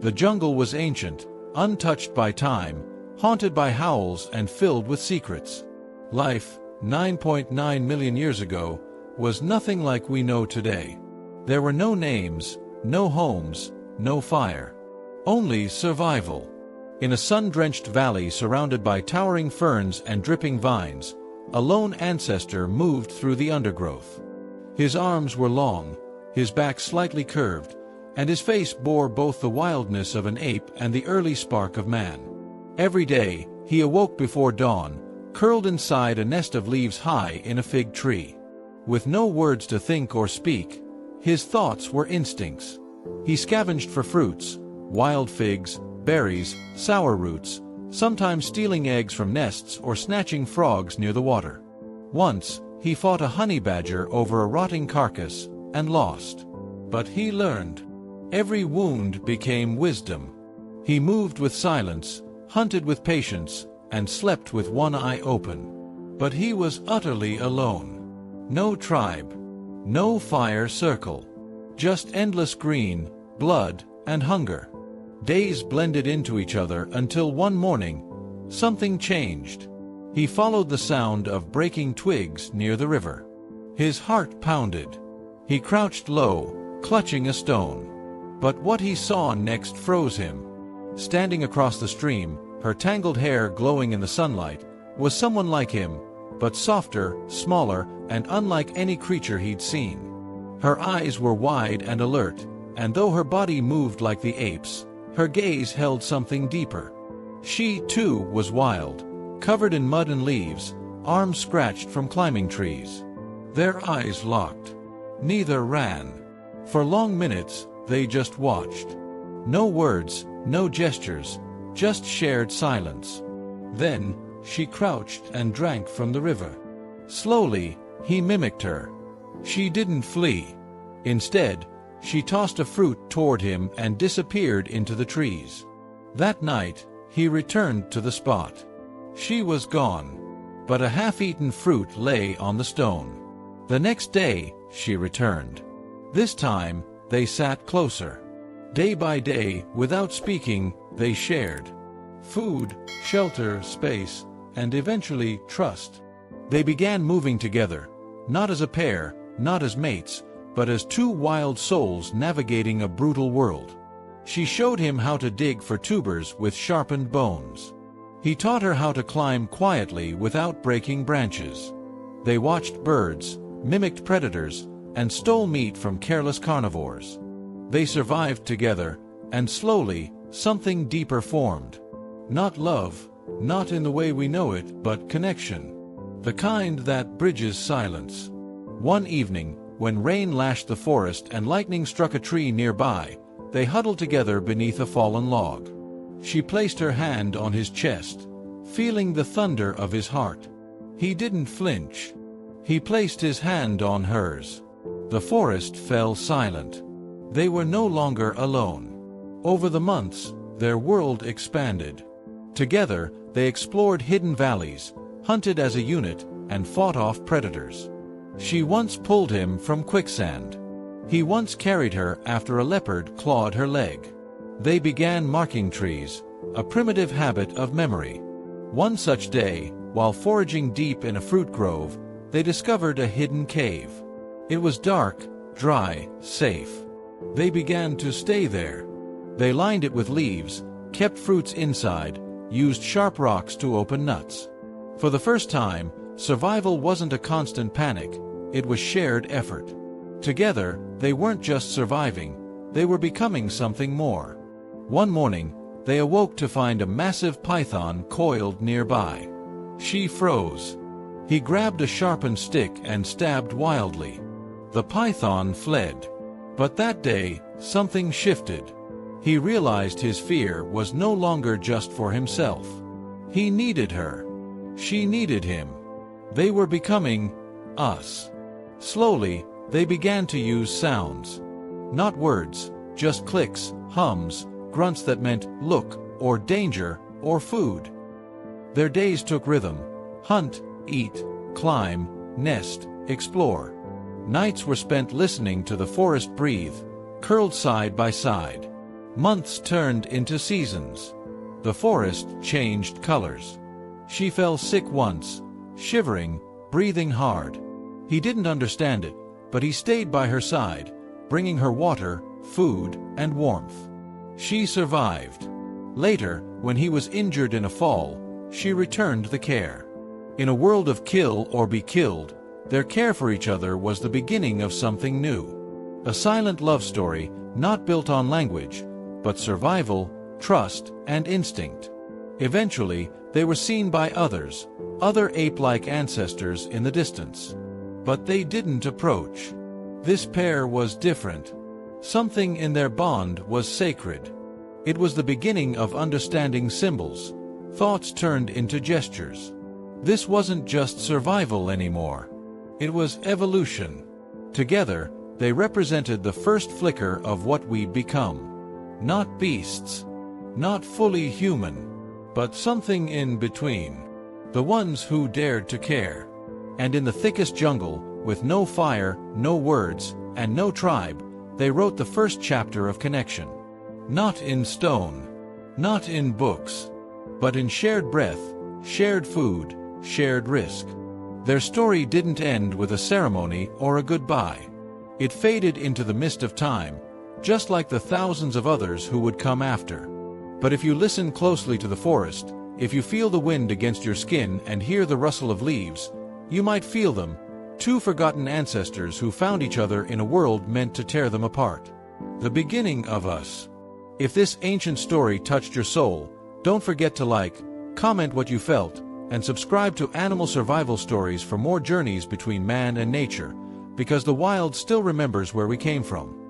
The jungle was ancient, untouched by time, haunted by howls and filled with secrets. Life, 9.9 million years ago, was nothing like we know today. There were no names, no homes, no fire. Only survival. In a sun-drenched valley surrounded by towering ferns and dripping vines, a lone ancestor moved through the undergrowth. His arms were long, his back slightly curved, and his face bore both the wildness of an ape and the early spark of man. Every day, he awoke before dawn, curled inside a nest of leaves high in a fig tree. With no words to think or speak, his thoughts were instincts. He scavenged for fruits, wild figs, berries, sour roots, sometimes stealing eggs from nests or snatching frogs near the water. Once, he fought a honey badger over a rotting carcass and lost. But he learned. Every wound became wisdom. He moved with silence, hunted with patience, and slept with one eye open. But he was utterly alone. No tribe, no fire circle. Just endless green, blood, and hunger. Days blended into each other until one morning, something changed. He followed the sound of breaking twigs near the river. His heart pounded. He crouched low, clutching a stone. But what he saw next froze him. Standing across the stream, her tangled hair glowing in the sunlight, was someone like him, but softer, smaller, and unlike any creature he'd seen. Her eyes were wide and alert, and though her body moved like the apes, her gaze held something deeper. She, too, was wild, covered in mud and leaves, arms scratched from climbing trees. Their eyes locked. Neither ran. For long minutes, they just watched. No words, no gestures, just shared silence. Then, she crouched and drank from the river. Slowly, he mimicked her. She didn't flee. Instead, she tossed a fruit toward him and disappeared into the trees. That night, he returned to the spot. She was gone, but a half-eaten fruit lay on the stone. The next day, she returned. This time, they sat closer. Day by day, without speaking, they shared. Food, shelter, space, and eventually trust. They began moving together, not as a pair, not as mates, but as two wild souls navigating a brutal world. She showed him how to dig for tubers with sharpened bones. He taught her how to climb quietly without breaking branches. They watched birds, mimicked predators, and stole meat from careless carnivores. They survived together, and slowly, something deeper formed. Not love, not in the way we know it, but connection. The kind that bridges silence. One evening, when rain lashed the forest and lightning struck a tree nearby, they huddled together beneath a fallen log. She placed her hand on his chest, feeling the thunder of his heart. He didn't flinch. He placed his hand on hers. The forest fell silent. They were no longer alone. Over the months, their world expanded. Together, they explored hidden valleys, hunted as a unit, and fought off predators. She once pulled him from quicksand. He once carried her after a leopard clawed her leg. They began marking trees, a primitive habit of memory. One such day, while foraging deep in a fruit grove, they discovered a hidden cave. It was dark, dry, safe. They began to stay there. They lined it with leaves, kept fruits inside, used sharp rocks to open nuts. For the first time, survival wasn't a constant panic, it was shared effort. Together, they weren't just surviving, they were becoming something more. One morning, they awoke to find a massive python coiled nearby. She froze. He grabbed a sharpened stick and stabbed wildly. The python fled. But that day, something shifted. He realized his fear was no longer just for himself. He needed her. She needed him. They were becoming us. Slowly, they began to use sounds. Not words, just clicks, hums, grunts that meant look, or danger, or food. Their days took rhythm. Hunt, eat, climb, nest, explore. Nights were spent listening to the forest breathe, curled side by side. Months turned into seasons. The forest changed colors. She fell sick once, shivering, breathing hard. He didn't understand it, but he stayed by her side, bringing her water, food, and warmth. She survived. Later, when he was injured in a fall, she returned the care. In a world of kill or be killed, their care for each other was the beginning of something new. A silent love story, not built on language, but survival, trust, and instinct. Eventually, they were seen by others, other ape-like ancestors in the distance. But they didn't approach. This pair was different. Something in their bond was sacred. It was the beginning of understanding symbols, thoughts turned into gestures. This wasn't just survival anymore. It was evolution. Together, they represented the first flicker of what we'd become. Not beasts, not fully human, but something in between. The ones who dared to care. And in the thickest jungle, with no fire, no words, and no tribe, they wrote the first chapter of connection. Not in stone, not in books, but in shared breath, shared food, shared risk. Their story didn't end with a ceremony or a goodbye. It faded into the mist of time, just like the thousands of others who would come after. But if you listen closely to the forest, if you feel the wind against your skin and hear the rustle of leaves, you might feel them, two forgotten ancestors who found each other in a world meant to tear them apart. The beginning of us. If this ancient story touched your soul, don't forget to like, comment what you felt, and subscribe to Animal Survival Stories for more journeys between man and nature, because the wild still remembers where we came from.